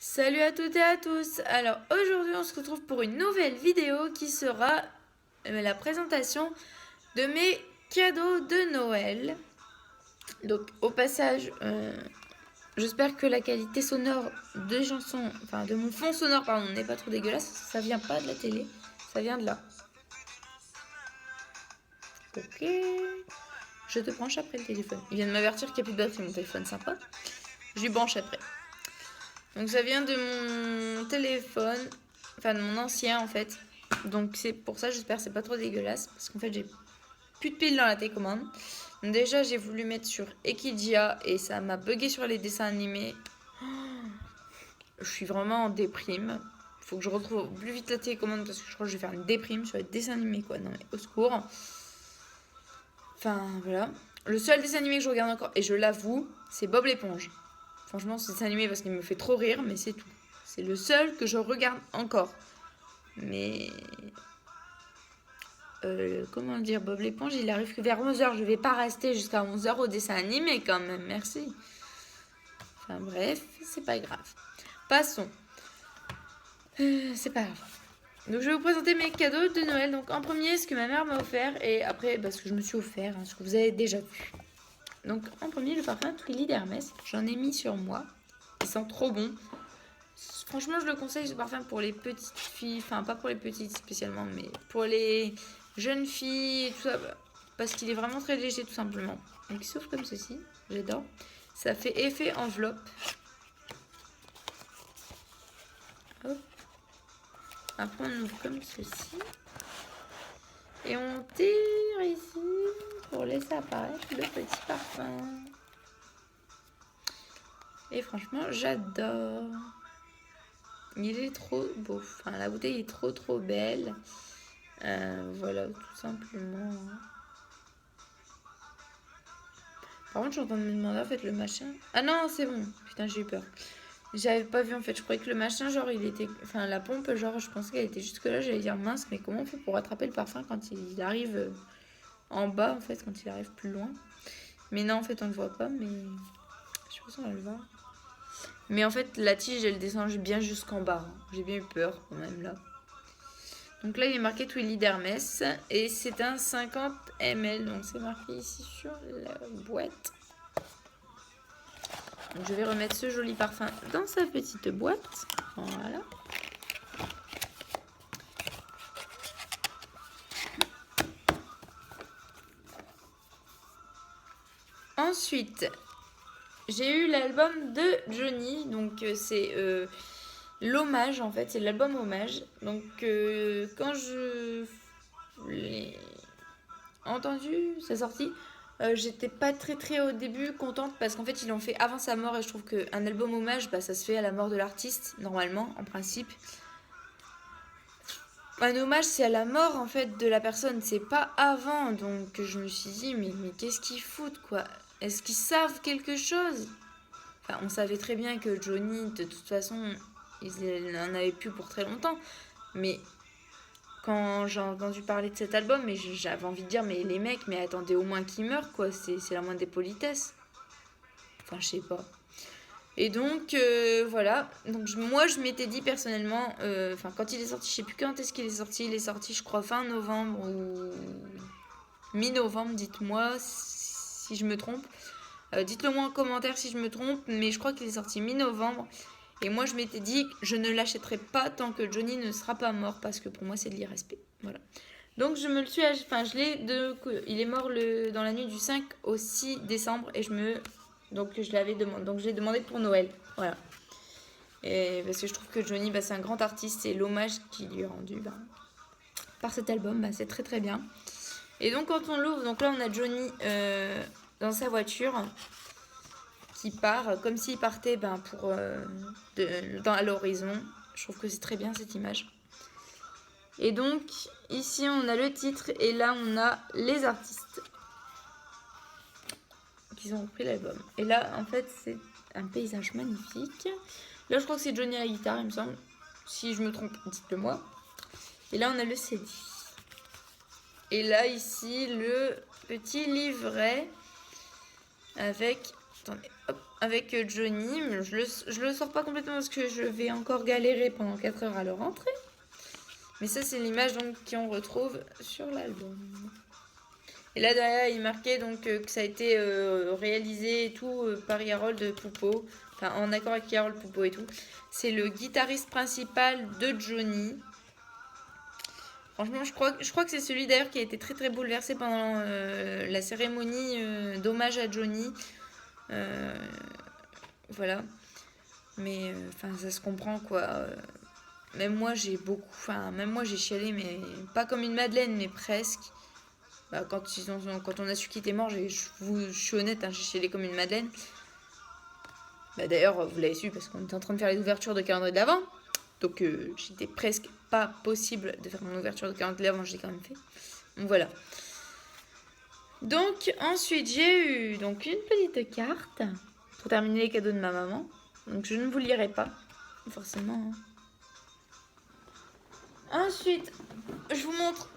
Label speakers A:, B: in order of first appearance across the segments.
A: Salut à toutes et à tous. Alors aujourd'hui on se retrouve pour une nouvelle vidéo qui sera la présentation de mes cadeaux de Noël. Donc au passage, j'espère que la qualité sonore de chansons, enfin de mon fond sonore pardon, n'est pas trop dégueulasse. Ça vient pas de la télé, ça vient de là. Ok. Je te branche après le téléphone. Il vient de m'avertir qu'il n'y a plus de batterie mon téléphone, sympa. Je lui branche après. Donc ça vient de mon téléphone, enfin de mon ancien en fait. Donc c'est pour ça, j'espère que c'est pas trop dégueulasse. Parce qu'en fait j'ai plus de piles dans la télécommande. Donc déjà j'ai voulu mettre sur Ekidia et ça m'a bugué sur les dessins animés. Je suis vraiment en déprime. Faut que je retrouve plus vite la télécommande parce que je crois que je vais faire une déprime sur les dessins animés quoi. Non mais au secours. Enfin voilà. Le seul dessin animé que je regarde encore, et je l'avoue, c'est Bob l'éponge. Franchement, c'est dessin animé parce qu'il me fait trop rire, mais c'est tout. C'est le seul que je regarde encore. Mais... comment dire, Bob l'éponge, il arrive que vers 11h. Je vais pas rester jusqu'à 11h au dessin animé quand même, merci. Enfin bref, c'est pas grave. Passons. C'est pas grave. Donc je vais vous présenter mes cadeaux de Noël. Donc en premier, ce que ma mère m'a offert. Et après, ce que je me suis offert, ce que vous avez déjà vu. Donc en premier, le parfum Twilly d'Hermès. J'en ai mis sur moi. Il sent trop bon. Franchement, je le conseille ce parfum pour les petites filles. Enfin, pas pour les petites spécialement, mais pour les jeunes filles et tout ça. Parce qu'il est vraiment très léger, tout simplement. Donc, il s'ouvre comme ceci. J'adore. Ça fait effet enveloppe. Hop. Après, on ouvre comme ceci. Et on tire ici pour laisser apparaître le petit parfum. Et franchement, j'adore. Il est trop beau. Enfin, la bouteille est trop belle. Voilà, tout simplement. Par contre, je suis en train de me demander en fait le machin. Ah non, c'est bon. Putain, j'ai eu peur. J'avais pas vu en fait. Je croyais que le machin, genre, il était. Enfin, la pompe, genre, je pensais qu'elle était jusque là. J'allais dire mince, mais comment on fait pour attraper le parfum quand il arrive en bas, en fait, quand il arrive plus loin. Mais non, en fait, on le voit pas, mais. Je sais pas si on va le voir. Mais en fait, la tige, elle descend bien jusqu'en bas. J'ai bien eu peur quand même là. Donc là, il est marqué Twilly d'Hermès et c'est un 50 ml. Donc c'est marqué ici sur la boîte. Donc je vais remettre ce joli parfum dans sa petite boîte. Voilà. Ensuite, j'ai eu l'album de Johnny. Donc c'est l'hommage en fait. C'est l'album hommage. Donc quand je l'ai entendu, sa sortie, j'étais pas très au début contente parce qu'en fait ils l'ont fait avant sa mort et je trouve qu'un album hommage, ça se fait à la mort de l'artiste normalement, en principe. Un hommage c'est à la mort en fait de la personne, c'est pas avant, donc je me suis dit mais qu'est-ce qu'ils foutent quoi? Est-ce qu'ils savent quelque chose? Enfin on savait très bien que Johnny de toute façon il n'en avait plus pour très longtemps, mais quand j'ai entendu parler de cet album, mais j'avais envie de dire, mais les mecs, mais attendez au moins qu'ils meurent, quoi. C'est la moindre des politesses. Enfin, je sais pas. Et donc, voilà. Donc, moi, je m'étais dit personnellement, quand il est sorti, je sais plus quand est-ce qu'il est sorti. Il est sorti, je crois, fin novembre ou mi-novembre. Dites-moi si je me trompe. Dites-le moi en commentaire si je me trompe. Mais je crois qu'il est sorti mi-novembre. Et moi, je m'étais dit que je ne l'achèterai pas tant que Johnny ne sera pas mort, parce que pour moi, c'est de l'irrespect. Voilà. Donc, je me le suis... Enfin, il est mort dans la nuit du 5 au 6 décembre, et donc, je l'avais demandé. Donc, je l'ai demandé pour Noël. Voilà. Et parce que je trouve que Johnny, c'est un grand artiste, et l'hommage qu'il lui est rendu par cet album, c'est très bien. Et donc, quand on l'ouvre, donc là, on a Johnny dans sa voiture qui part comme s'il partait à l'horizon. Je trouve que c'est très bien cette image. Et donc ici on a le titre et là on a les artistes qui ont repris l'album. Et là en fait c'est un paysage magnifique. Là je crois que c'est Johnny à la guitare il me semble. Si je me trompe, dites-le moi. Et là on a le CD. Et là ici le petit livret avec Attendez, hop, avec Johnny. Je le sors pas complètement parce que je vais encore galérer pendant 4 heures à le rentrer. Mais ça, c'est l'image donc qu'on retrouve sur l'album. Et là, derrière, il marquait donc que ça a été réalisé et tout par Harold Poupeau. Enfin, en accord avec Harold Poupeau et tout. C'est le guitariste principal de Johnny. Franchement, je crois que c'est celui d'ailleurs qui a été très très bouleversé pendant la cérémonie d'hommage à Johnny. Voilà. Mais enfin, ça se comprend quoi. Même moi j'ai chialé, mais pas comme une madeleine, mais presque. Bah, quand on a su qu'il était mort, je suis honnête, hein, j'ai chialé comme une madeleine. Bah, d'ailleurs, vous l'avez su parce qu'on était en train de faire les ouvertures de calendrier de l'Avent. Donc j'étais presque pas possible de faire mon ouverture de calendrier de l'Avent, je l'ai quand même fait. Donc voilà. Donc ensuite j'ai eu donc une petite carte pour terminer les cadeaux de ma maman. Donc je ne vous lirai pas, forcément. Ensuite, je vous montre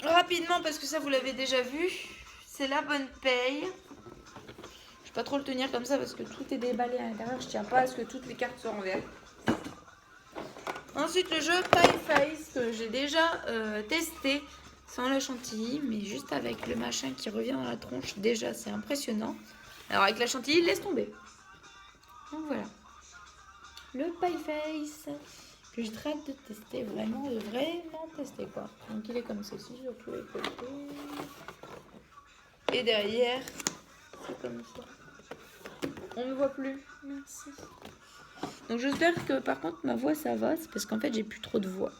A: rapidement parce que ça vous l'avez déjà vu. C'est la bonne paye. Je vais pas trop le tenir comme ça parce que tout est déballé à l'intérieur. Je tiens pas à ce que toutes les cartes soient envers. Ensuite, le jeu Pie Face que j'ai déjà testé sans la chantilly, mais juste avec le machin qui revient dans la tronche. Déjà, c'est impressionnant. Alors avec la chantilly, laisse tomber. Donc voilà. Le Pie Face que j'ai très hâte de tester, vraiment tester quoi. Donc il est comme ceci sur tous les côtés. Et derrière, c'est comme ça. On ne voit plus. Merci. Donc j'espère que par contre ma voix ça va, c'est parce qu'en fait j'ai plus trop de voix.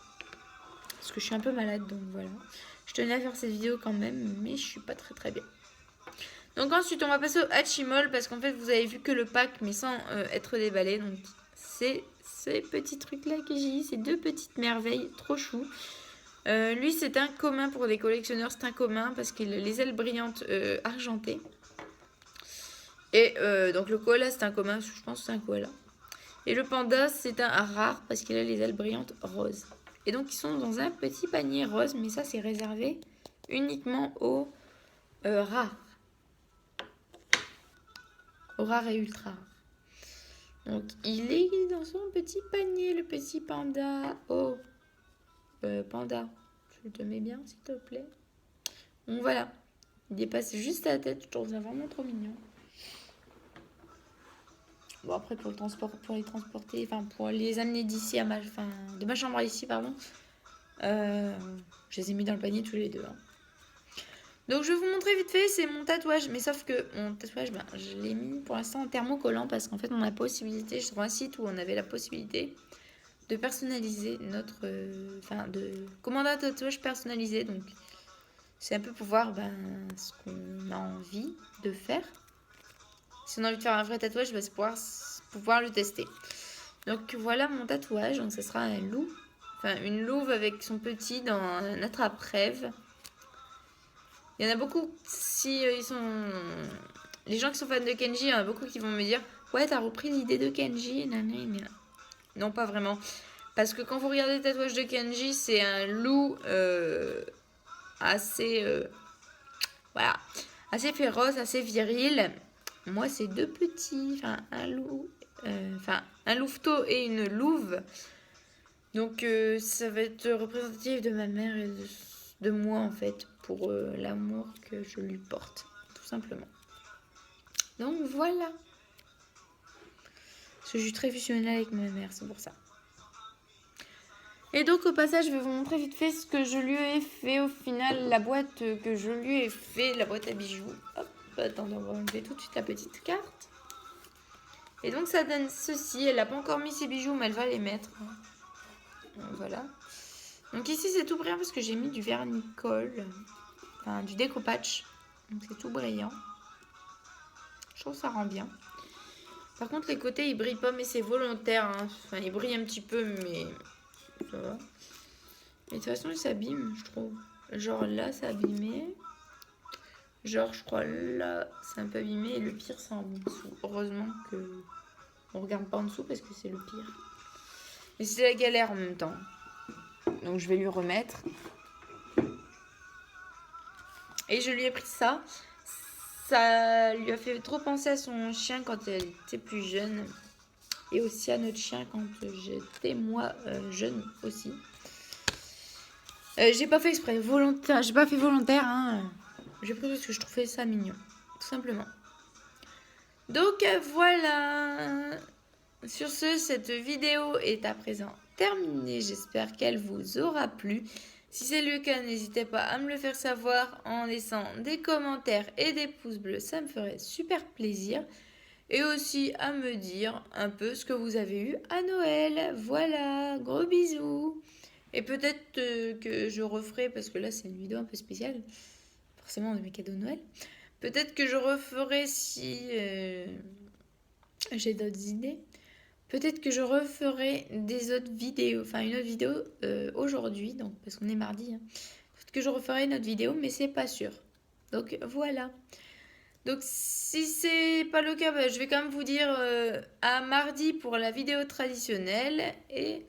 A: Parce que je suis un peu malade, donc voilà. Je tenais à faire cette vidéo quand même, mais je suis pas très bien. Donc ensuite on va passer au Hachimol, parce qu'en fait vous avez vu que le pack, mais sans être déballé. Donc c'est ces petits trucs là que j'ai eu, ces deux petites merveilles, trop chou. Lui c'est un commun pour les collectionneurs, c'est un commun parce qu'il a les ailes brillantes argentées. Et donc le koala c'est un commun, je pense que c'est un koala. Et le panda c'est un rare parce qu'il a les ailes brillantes roses. Et donc ils sont dans un petit panier rose, mais ça c'est réservé uniquement aux rares. Aux rares et ultra rares. Donc il est dans son petit panier, le petit panda. Oh, panda, je te mets bien s'il te plaît. Donc voilà, il dépasse juste la tête, je trouve ça vraiment trop mignon. Bon après pour les transporter, enfin pour les amener d'ici à de ma chambre à ici pardon. Je les ai mis dans le panier tous les deux. Hein. Donc je vais vous montrer vite fait, c'est mon tatouage, mais sauf que mon tatouage, je l'ai mis pour l'instant en thermocollant parce qu'en fait on a la possibilité, je trouve un site où on avait la possibilité de personnaliser notre, de commander un tatouage personnalisé. Donc c'est un peu pour voir ce qu'on a envie de faire. Si on a envie de faire un vrai tatouage, c'est pouvoir le tester. Donc voilà mon tatouage, donc ce sera un loup, une louve avec son petit dans un attrape-rêve. Il y en a beaucoup, les gens qui sont fans de Kenji, il y en a beaucoup qui vont me dire « Ouais, t'as repris l'idée de Kenji, nanana. » Non, pas vraiment. Parce que quand vous regardez le tatouage de Kenji, c'est un loup assez féroce, assez viril. Moi, c'est deux petits, un louveteau et une louve. Donc, ça va être représentatif de ma mère et de moi, en fait, pour l'amour que je lui porte, tout simplement. Donc, voilà. Parce que je suis très fusionnelle avec ma mère, c'est pour ça. Et donc, au passage, je vais vous montrer vite fait ce que je lui ai fait au final, la boîte que je lui ai fait, la boîte à bijoux. Hop, attendez, on va enlever tout de suite la petite carte. Et donc, ça donne ceci. Elle n'a pas encore mis ses bijoux, mais elle va les mettre. Donc, voilà. Donc ici, c'est tout brillant parce que j'ai mis du vernis-colle, du déco-patch. Donc, c'est tout brillant. Je trouve que ça rend bien. Par contre, les côtés, ils brillent pas, mais c'est volontaire. Hein. Ils brillent un petit peu, mais ça va. Mais de toute façon, ils s'abîment, je trouve. Genre là, c'est abîmé. Genre, je crois là, c'est un peu abîmé. Et le pire, c'est en dessous. Heureusement que on regarde pas en dessous parce que c'est le pire. Et c'est la galère en même temps. Donc, je vais lui remettre. Et je lui ai pris ça. ça lui a fait trop penser à son chien quand elle était plus jeune. Et aussi à notre chien quand j'étais moi jeune aussi. J'ai pas fait exprès, volontaire. J'ai pas fait volontaire, hein. J'ai pris parce que je trouvais ça mignon, tout simplement. Donc voilà. Sur ce, cette vidéo est à présent terminée. J'espère qu'elle vous aura plu. Si c'est le cas, n'hésitez pas à me le faire savoir en laissant des commentaires et des pouces bleus. Ça me ferait super plaisir. Et aussi à me dire un peu ce que vous avez eu à Noël. Voilà, gros bisous. Et peut-être que je referai, parce que là c'est une vidéo un peu spéciale, forcément de mes cadeaux de Noël. Peut-être que je referai si j'ai d'autres idées. Peut-être que je referai des autres vidéos, enfin une autre vidéo aujourd'hui, donc parce qu'on est mardi. Hein. Peut-être que je referai une autre vidéo, mais c'est pas sûr. Donc voilà. Donc si c'est pas le cas, je vais quand même vous dire à mardi pour la vidéo traditionnelle et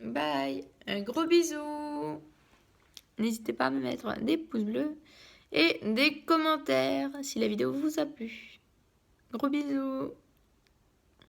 A: bye. Un gros bisou. N'hésitez pas à me mettre des pouces bleus et des commentaires si la vidéo vous a plu. Gros bisous.